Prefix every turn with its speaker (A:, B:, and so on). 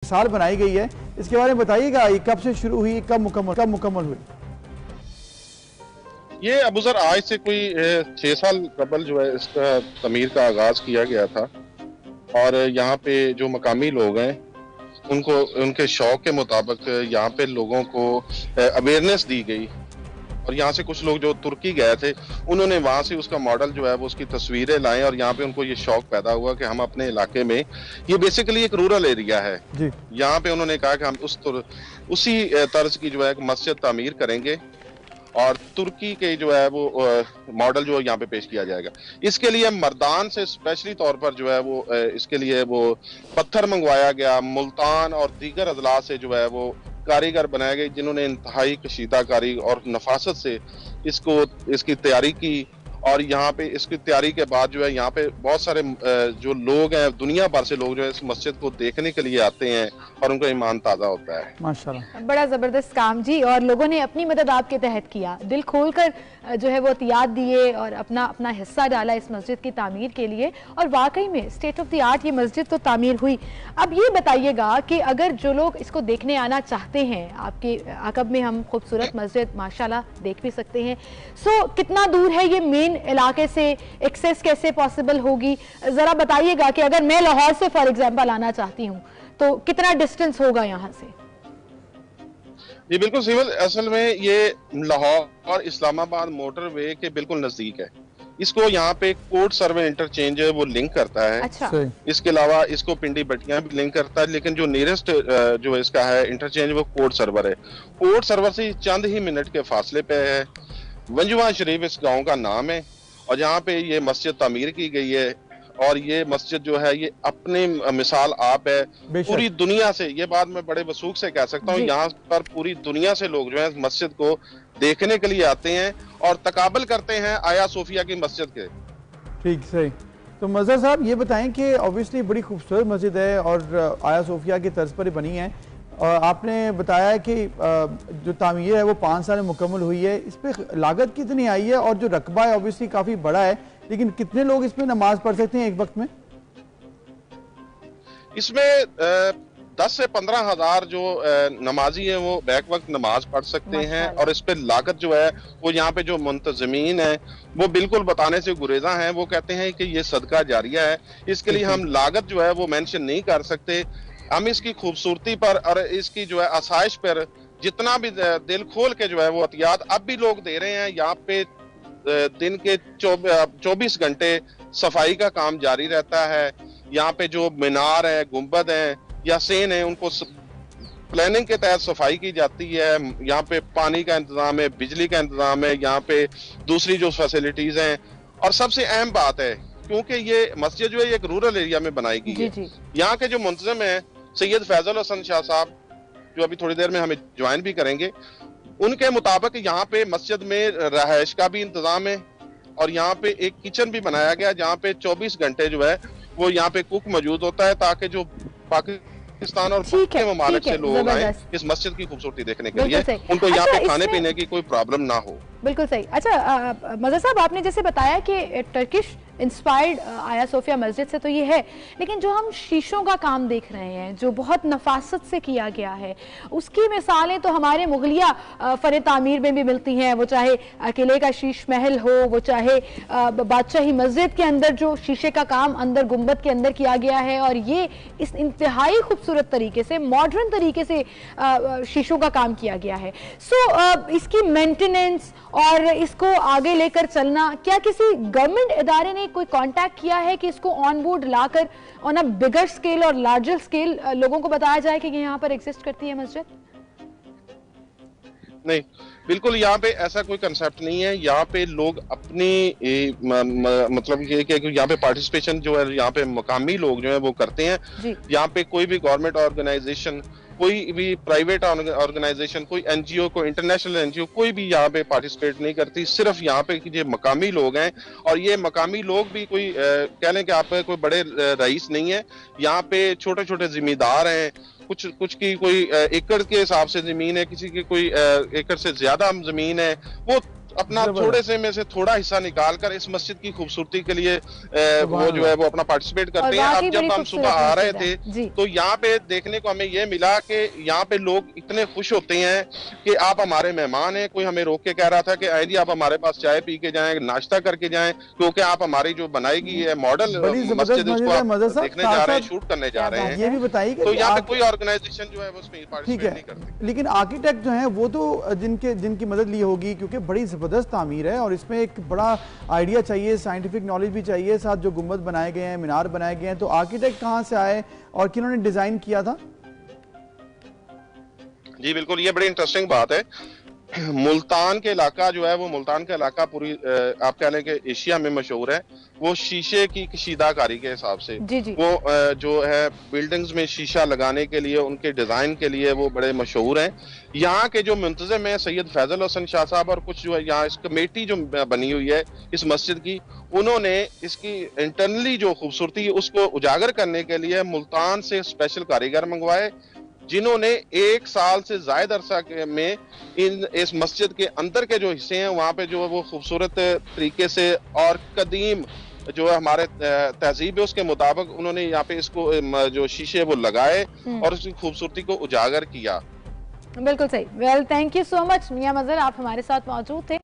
A: साल बनाई गई है, इसके बारे में बताइएगा, ये कब से शुरू हुई, कब मुकम्मल हुई?
B: ये अबूजर आज से कोई 6 साल कबल जो है इसका तमीर का आगाज किया गया था। और यहाँ पे जो मकामी लोग हैं उनको उनके शौक के मुताबिक यहाँ पे लोगों को अवेयरनेस दी गई। और यहाँ से कुछ लोग जो तुर्की गए थे उन्होंने वहां से उसका मॉडल जो है वो उसकी तस्वीरें लाएं और यहाँ पे उनको ये शौक पैदा हुआ कि हम अपने इलाके में, ये बेसिकली एक रूरल एरिया है, यहाँ पे उन्होंने कहा कि हम उसी तर्ज की जो है मस्जिद तामीर करेंगे और तुर्की के जो है वो मॉडल जो यहाँ पे पेश किया जाएगा। इसके लिए मर्दान से स्पेशली तौर पर जो है वो इसके लिए वो पत्थर मंगवाया गया, मुल्तान और दीगर अजला से जो है वो कारीगर बनाए गए जिन्होंने इंतहाई कशीदाकारी और नफासत से इसकी तैयारी की। और यहाँ पे इसकी तैयारी के बाद जो है यहाँ पे बहुत सारे जो लोग हैं, दुनिया भर से लोग जो है इस मस्जिद को देखने के लिए आते हैं और उनका ईमान ताज़ा होता है।
C: माशाल्लाह, बड़ा ज़बरदस्त काम जी। और लोगों ने अपनी मदद आपके तहत किया, दिल खोलकर जो है वो एहतियात दिए और अपना हिस्सा डाला इस मस्जिद की तामीर के लिए। और वाकई में स्टेट ऑफ द आर्ट ये मस्जिद तो तामीर हुई। अब ये बताइएगा कि अगर जो लोग इसको देखने आना चाहते हैं, आपके अकब में हम खूबसूरत मस्जिद माशाल्लाह देख भी सकते हैं, सो कितना दूर है ये मेन इलाके से, एक्सेस कैसे पॉसिबल होगी, जरा बताइएगा कि अगर मैं लाहौर से फॉर एग्जांपल आना चाहती हूँ तो कितना डिस्टेंस होगा यहाँ से?
B: ये बिल्कुल सिविल, असल में ये लाहौर और इस्लामाबाद मोटरवे के बिल्कुल नजदीक है। इसको यहाँ पे कोर्ट सर्वे इंटरचेंज है वो लिंक करता है।
C: अच्छा।
B: इसके अलावा इसको पिंडी बटियां भी लिंक करता है, लेकिन जो नियरेस्ट जो इसका है इंटरचेंज वो कोर्ट सर्वर है। कोर्ट सर्वर से चंद ही मिनट के फासले पे है। वंजुआ शरीफ इस गांव का नाम है और यहाँ पे ये मस्जिद तामीर की गई है। और ये मस्जिद जो है ये अपने मिसाल आप है, पूरी दुनिया से, ये बात मैं बड़े वसूख से कह सकता हूँ, यहाँ पर पूरी दुनिया से लोग जो है मस्जिद को देखने के लिए आते हैं और तकाबल करते हैं आया सोफिया की मस्जिद के।
A: ठीक, सही। तो मज़हर साहब ये बताएं कि ऑब्वियसली बड़ी खूबसूरत मस्जिद है और आया सोफिया की तर्ज पर बनी है, और आपने बताया कि जो तामीर है वो 5 साल में मुकम्मल हुई है। इस पर लागत कितनी आई है और जो रकबा है ऑब्वियसली काफ़ी बड़ा है, लेकिन कितने लोग इसमें नमाज पढ़ सकते हैं एक वक्त में?
B: इसमें 10 से 15 हजार जो नमाजी है वो बैक वक्त नमाज पढ़ सकते हैं। और इस पे लागत जो है वो यहाँ पे जो मुंतजमीन है वो बिल्कुल बताने से गुरेजा हैं। वो कहते हैं कि ये सदका जारिया है, इसके लिए हम लागत जो है वो मेंशन नहीं कर सकते। हम इसकी खूबसूरती पर और इसकी जो है आसाइश पर जितना भी दिल खोल के जो है वो एहतियात अब भी लोग दे रहे हैं। यहाँ पे दिन के 24 घंटे सफाई का काम जारी रहता है। यहाँ पे जो मीनार है, गुंबद है या सेन है, उनको प्लानिंग के तहत सफाई की जाती है। यहाँ पे पानी का इंतजाम है, बिजली का इंतजाम है, यहाँ पे दूसरी जो फैसिलिटीज हैं। और सबसे अहम बात है क्योंकि ये मस्जिद जो है एक रूरल एरिया में बनाई गई है, यहाँ के जो मुंतजिम है सैयद फैजल हसन शाह साहब, जो अभी थोड़ी देर में हमें ज्वाइन भी करेंगे, उनके मुताबिक यहाँ पे मस्जिद में रहायश का भी इंतजाम है और यहाँ पे एक किचन भी बनाया गया जहाँ पे 24 घंटे जो है वो यहाँ पे कुक मौजूद होता है, ताकि जो पाकिस्तान और बाकी ममालिक से लोग आए इस मस्जिद की खूबसूरती देखने के लिए, उनको यहाँ पे खाने पीने की कोई प्रॉब्लम ना हो।
C: बिल्कुल सही। अच्छा मज़हर साहब, आपने जैसे बताया कि टर्किश इंस्पायर्ड आया सोफिया मस्जिद से तो ये है, लेकिन जो हम शीशों का काम देख रहे हैं जो बहुत नफासत से किया गया है, उसकी मिसालें तो हमारे मुगलिया फ़न तामीर में भी मिलती हैं। वो चाहे किले का शीश महल हो, वो चाहे बादशाही मस्जिद के अंदर जो शीशे का काम अंदर गुंबद के अंदर किया गया है, और ये इस इंतहाई खूबसूरत तरीके से, मॉडर्न तरीके से शीशों का काम किया गया है। सो इसकी मेंटेनेंस और इसको आगे लेकर चलना, क्या किसी गवर्नमेंट इदारे ने कोई कांटेक्ट किया है कि इसको on board locker on a bigger scale और लार्जर स्केल लोगों को बताया जाए कि यहाँ पर एग्जिस्ट करती है मस्जिद?
B: नहीं, बिल्कुल यहाँ पे ऐसा कोई कंसेप्ट नहीं है। यहाँ पे लोग अपनी मतलब ये कि यहाँ पे पार्टिसिपेशन जो है यहाँ पे मकामी लोग जो है वो करते हैं। यहाँ पे कोई भी गवर्नमेंट ऑर्गेनाइजेशन, कोई भी प्राइवेट ऑर्गेनाइजेशन, कोई एनजीओ, कोई इंटरनेशनल एनजीओ, कोई भी यहाँ पे पार्टिसिपेट नहीं करती। सिर्फ यहाँ पे ये मकामी लोग हैं और ये मकामी लोग भी कोई कह लें कि आप कोई बड़े रईस नहीं है। यहाँ पे छोटे छोटे जिम्मेदार हैं, कुछ की कोई एकड़ के हिसाब से जमीन है, किसी की कोई एकड़ से ज्यादा जमीन है। वो अपना थोड़े से में से थोड़ा हिस्सा निकाल कर इस मस्जिद की खूबसूरती के लिए वो जो है वो अपना पार्टिसिपेट करते हैं। अब जब हम सुबह आ रहे थे तो यहाँ पे देखने को हमें ये मिला कि यहाँ पे लोग इतने खुश होते हैं कि आप हमारे मेहमान हैं। कोई हमें रोक के कह रहा था कि आए जी आप हमारे पास चाय पी के जाएं, नाश्ता करके जाएं, क्योंकि आप हमारी जो बनाई गई है मॉडल मस्जिद उसको आप देखने जा रहे हैं, शूट करने जा रहे हैं।
A: ये भी बताइए
B: तो यहाँ पे कोई ऑर्गेनाइजेशन जो है वो उसमें पार्टिसिपेट नहीं करती।
A: लेकिन आर्किटेक्ट जो है वो तो जिनकी मदद ली होगी, क्योंकि बड़ी जबरदस्त तामीर है और इसमें एक बड़ा आइडिया चाहिए, साइंटिफिक नॉलेज भी चाहिए, साथ जो गुंबद बनाए गए हैं, मीनार बनाए गए हैं, तो आर्किटेक्ट कहाँ से आए और किन्होंने डिजाइन किया था?
B: जी बिल्कुल, ये बड़ी इंटरेस्टिंग बात है। मुल्तान के इलाका जो है वो मुल्तान का इलाका पूरी आप कह लें कि एशिया में मशहूर है। वो शीशे की कशीदाकारी के हिसाब से
C: जी।
B: वो जो है बिल्डिंग्स में शीशा लगाने के लिए उनके डिजाइन के लिए वो बड़े मशहूर हैं। यहाँ के जो मुंतजिम है सैयद फैजल हसन शाह साहब और कुछ जो है यहाँ इस कमेटी जो बनी हुई है इस मस्जिद की, उन्होंने इसकी इंटरनली जो खूबसूरती है उसको उजागर करने के लिए मुल्तान से स्पेशल कारीगर मंगवाए, जिन्होंने 1 साल से ज्यादा अरसा में इस मस्जिद के अंदर के जो हिस्से हैं वहां पे जो है वो खूबसूरत तरीके से और कदीम जो है हमारे तहजीब है उसके मुताबिक उन्होंने यहाँ पे इसको जो शीशे वो लगाए और उसकी खूबसूरती को उजागर किया।
C: बिल्कुल सही। Well, thank you so much Miyan Mazhar, आप हमारे साथ मौजूद थे।